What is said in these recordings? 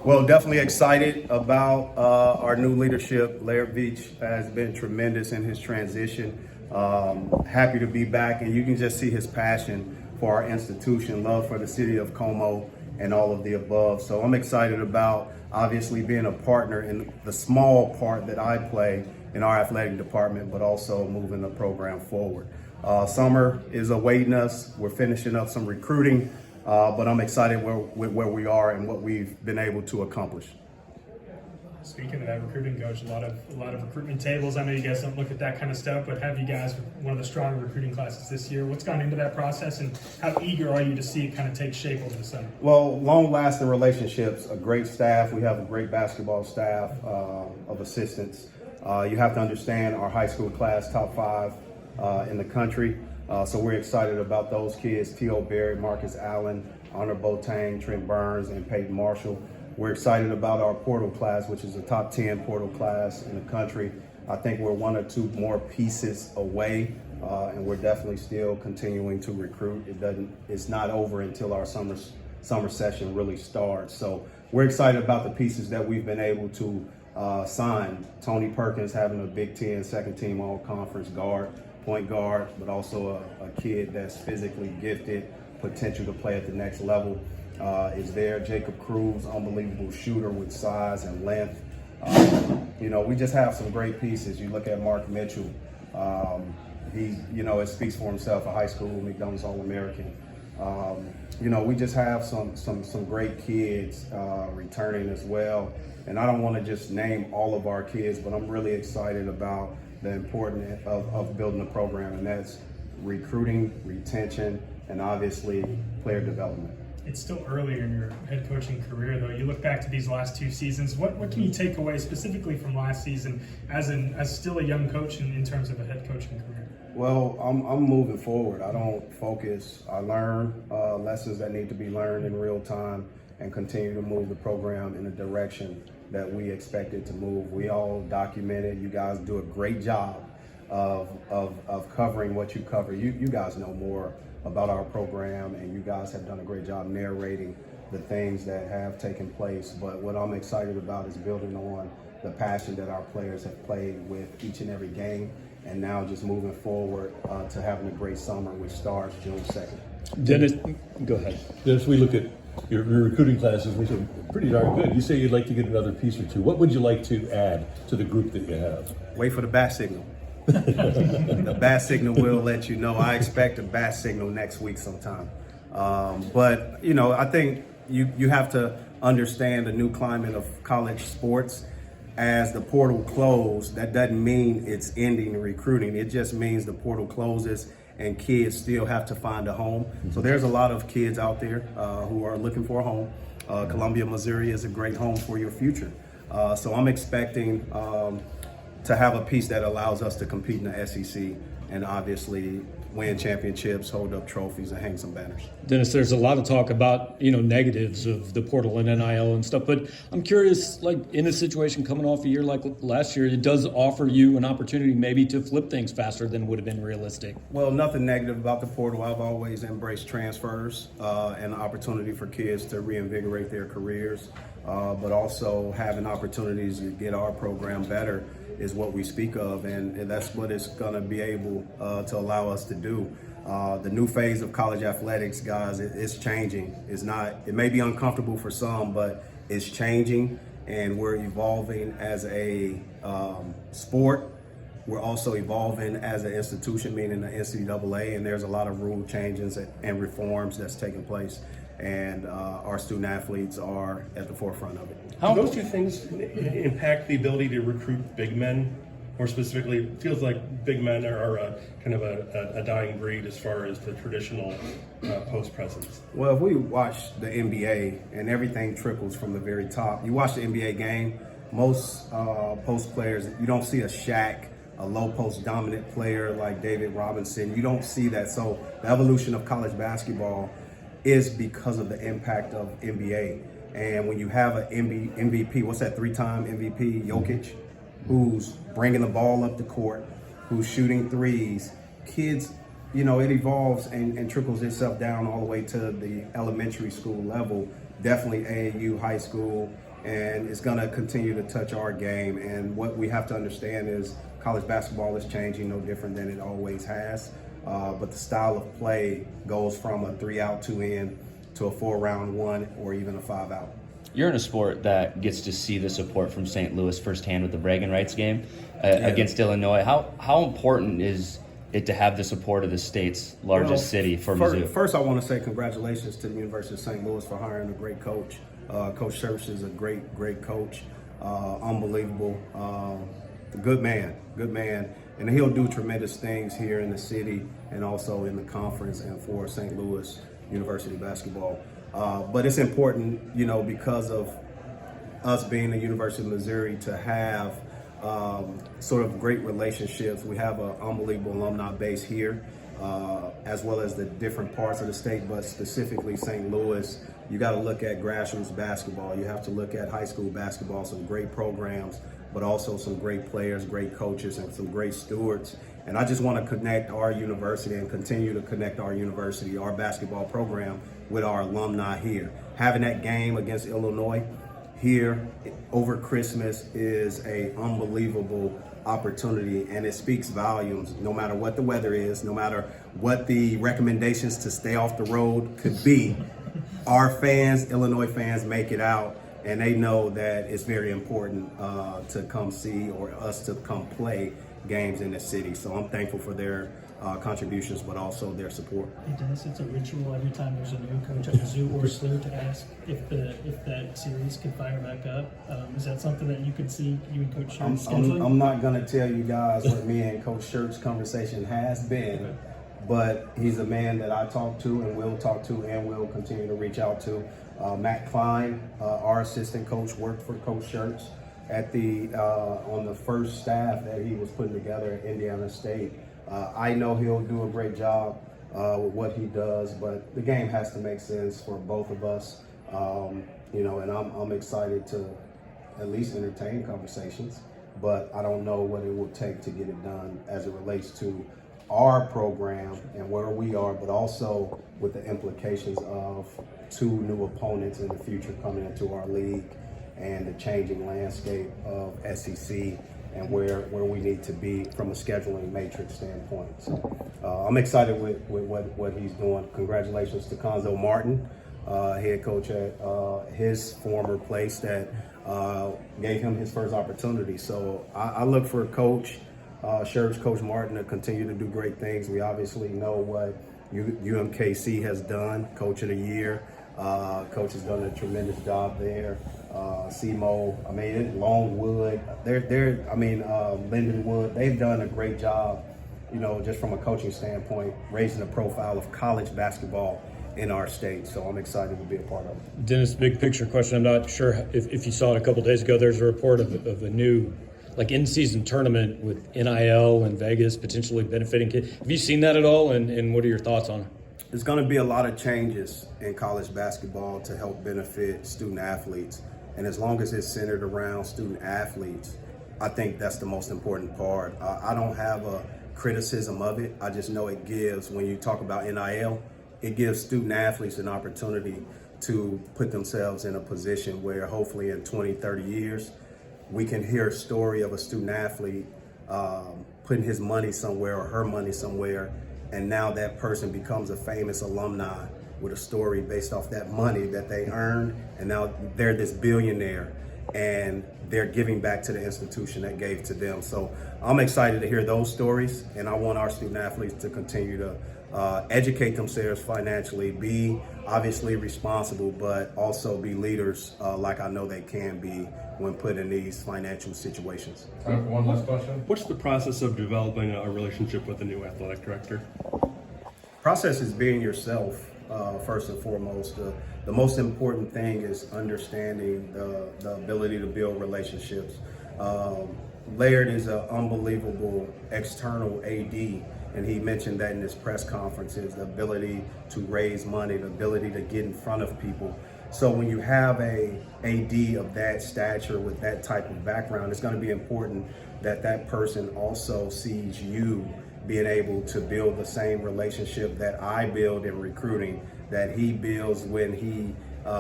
Well, definitely excited about our new leadership. Laird Veach has been tremendous in his transition. Happy to be back, and you can just see his passion for our institution, love for the city of Como, and all of the above. So I'm excited about obviously being a partner in the small part that I play in our athletic department, but also moving the program forward. Summer is awaiting us. We're finishing up some recruiting. But I'm excited with where we are and what we've been able to accomplish. Speaking of that recruiting, coach, a lot of recruitment tables. I know you guys don't look at that kind of stuff, but have you guys one of the stronger recruiting classes this year? What's gone into that process, and how eager are you to see it kind of take shape over the summer? Well, long-lasting relationships, a great staff. We have a great basketball staff of assistants. You have to understand our high school class, top 5 in the country. So we're excited about those kids, T.O. Berry, Marcus Allen, Honor Boateng, Trent Burns, and Peyton Marshall. We're excited about our portal class, which is a top 10 portal class in the country. I think we're 1 or 2 more pieces away, and we're definitely still continuing to recruit. It's not over until our summer session really starts. So we're excited about the pieces that we've been able to sign. Tony Perkins having a Big Ten second team all-conference guard, point guard, but also a kid that's physically gifted, potential to play at the next level is there. Jacob Cruz, unbelievable shooter with size and length. We just have some great pieces. You look at Mark Mitchell, it speaks for himself, a high school McDonald's All-American. We just have some great kids returning as well. And I don't want to just name all of our kids, but I'm really excited about the importance of building a program, and that's recruiting, retention, and obviously player development. It's still earlier in your head coaching career, though. You look back to these last 2 seasons. What can you take away specifically from last season as still a young coach in terms of a head coaching career? Well, I'm moving forward. I don't focus. I learn lessons that need to be learned in real time and continue to move the program in a direction that we expect it to move. We all document it. You guys do a great job of covering what you cover. You guys know more about our program, and you guys have done a great job narrating the things that have taken place. But what I'm excited about is building on the passion that our players have played with each and every game, and now just moving forward to having a great summer, which starts June 2nd. Dennis, go ahead. Dennis, we look at your recruiting classes, we say pretty darn good. You say you'd like to get another piece or 2. What would you like to add to the group that you have? Wait for the bat signal. The bat signal will let you know. I expect a bat signal next week sometime. But I think you have to understand the new climate of college sports. As the portal closed, that doesn't mean it's ending recruiting. It just means the portal closes and kids still have to find a home. So there's a lot of kids out there who are looking for a home. Columbia, Missouri is a great home for your future. So I'm expecting to have a piece that allows us to compete in the SEC and obviously win championships, hold up trophies, and hang some banners. Dennis, there's a lot of talk about, negatives of the portal and NIL and stuff, but I'm curious, like in a situation coming off a year like last year, it does offer you an opportunity maybe to flip things faster than would have been realistic. Well, nothing negative about the portal. I've always embraced transfers and the opportunity for kids to reinvigorate their careers, but also having opportunities to get our program better is what we speak of, and that's what it's going to be able to allow us to do. The new phase of college athletics, guys, it's changing. It may be uncomfortable for some, but it's changing, and we're evolving as a sport. We're also evolving as an institution, meaning the NCAA, and there's a lot of rule changes and reforms that's taking place, and our student athletes are at the forefront of it. How do those 2 things impact the ability to recruit big men? More specifically, it feels like big men are kind of a dying breed as far as the traditional post presence. Well, if we watch the NBA and everything trickles from the very top, you watch the NBA game, most post players, you don't see a Shaq, a low post dominant player like David Robinson. You don't see that. So the evolution of college basketball is because of the impact of NBA. And when you have an MVP, what's that, 3-time MVP, Jokic, who's bringing the ball up the court, who's shooting threes, kids, it evolves and trickles itself down all the way to the elementary school level, definitely AAU, high school, and it's going to continue to touch our game. And what we have to understand is college basketball is changing, no different than it always has. But the style of play goes from a 3-out, 2-in to a 4-round 1 or even a 5-out. You're in a sport that gets to see the support from St. Louis firsthand with the bragging rights game against Illinois. How important is it to have the support of the state's largest city for Mizzou? First, I want to say congratulations to the University of St. Louis for hiring a great coach. Coach Church is a great coach. Unbelievable. Good man. And he'll do tremendous things here in the city and also in the conference and for St. Louis University basketball. But it's important, because of us being the University of Missouri, to have sort of great relationships. We have an unbelievable alumni base here, as well as the different parts of the state, but specifically St. Louis. You got to look at grassroots basketball. You have to look at high school basketball, some great programs, but also some great players, great coaches, and some great stewards. And I just want to connect our university and continue to connect our university, our basketball program, with our alumni here. Having that game against Illinois here over Christmas is a unbelievable opportunity, and it speaks volumes. No matter what the weather is, no matter what the recommendations to stay off the road could be, our fans, Illinois fans, make it out, and they know that it's very important to come see or us to come play games in the city. So I'm thankful for their contributions, but also their support. Hey Dennis, it's a ritual every time there's a new coach at Mizzou or SLU to ask if that series could fire back up. Is that something that you could see you and Coach Schertz scheduling? I'm not going to tell you guys what me and Coach Schertz's conversation has been, but he's a man that I talk to and will talk to and will continue to reach out to. Matt Klein, our assistant coach, worked for Coach Schertz at on the first staff that he was putting together at Indiana State. I know he'll do a great job with what he does, but the game has to make sense for both of us, and I'm excited to at least entertain conversations, but I don't know what it will take to get it done as it relates to our program and where we are, but also with the implications of 2 new opponents in the future coming into our league and the changing landscape of SEC and where we need to be from a scheduling matrix standpoint. So I'm excited with what he's doing. Congratulations to Conzo Martin, head coach at his former place that gave him his first opportunity. So I look for Coach Schertz, Coach Martin, to continue to do great things. We obviously know what UMKC has done, Coach of the Year. Coach has done a tremendous job there. SEMO, Longwood, Lindenwood, they've done a great job, just from a coaching standpoint, raising the profile of college basketball in our state. So I'm excited to be a part of it. Dennis, big picture question. I'm not sure if you saw it a couple days ago. There's a report of a new in-season tournament with NIL and Vegas potentially benefiting kids. Have you seen that at all, and what are your thoughts on it? There's going to be a lot of changes in college basketball to help benefit student athletes. And as long as it's centered around student athletes, I think that's the most important part. I don't have a criticism of it. I just know it gives, when you talk about NIL, it gives student athletes an opportunity to put themselves in a position where hopefully in 20, 30 years, we can hear a story of a student athlete putting his money somewhere or her money somewhere, and now that person becomes a famous alumni with a story based off that money that they earned, and now they're this billionaire and they're giving back to the institution that gave to them. So I'm excited to hear those stories, and I want our student athletes to continue to educate themselves financially, be obviously responsible, but also be leaders like I know they can be when put in these financial situations. Time for one last question. What's the process of developing a relationship with a new athletic director? Process is being yourself, first and foremost. The most important thing is understanding the ability to build relationships. Laird is an unbelievable external AD, and he mentioned that in his press conferences, the ability to raise money, the ability to get in front of people. So when you have a AD of that stature with that type of background, it's going to be important that that person also sees you being able to build the same relationship that I build in recruiting, that he builds when he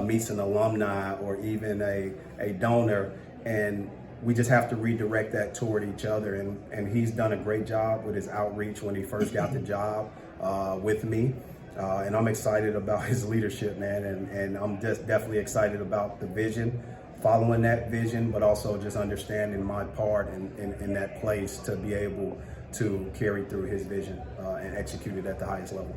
meets an alumni or even a donor, and we just have to redirect that toward each other. And he's done a great job with his outreach when he first got the job with me. And I'm excited about his leadership, man. And I'm just definitely excited about the vision, following that vision, but also just understanding my part in that place to be able to carry through his vision and execute it at the highest level.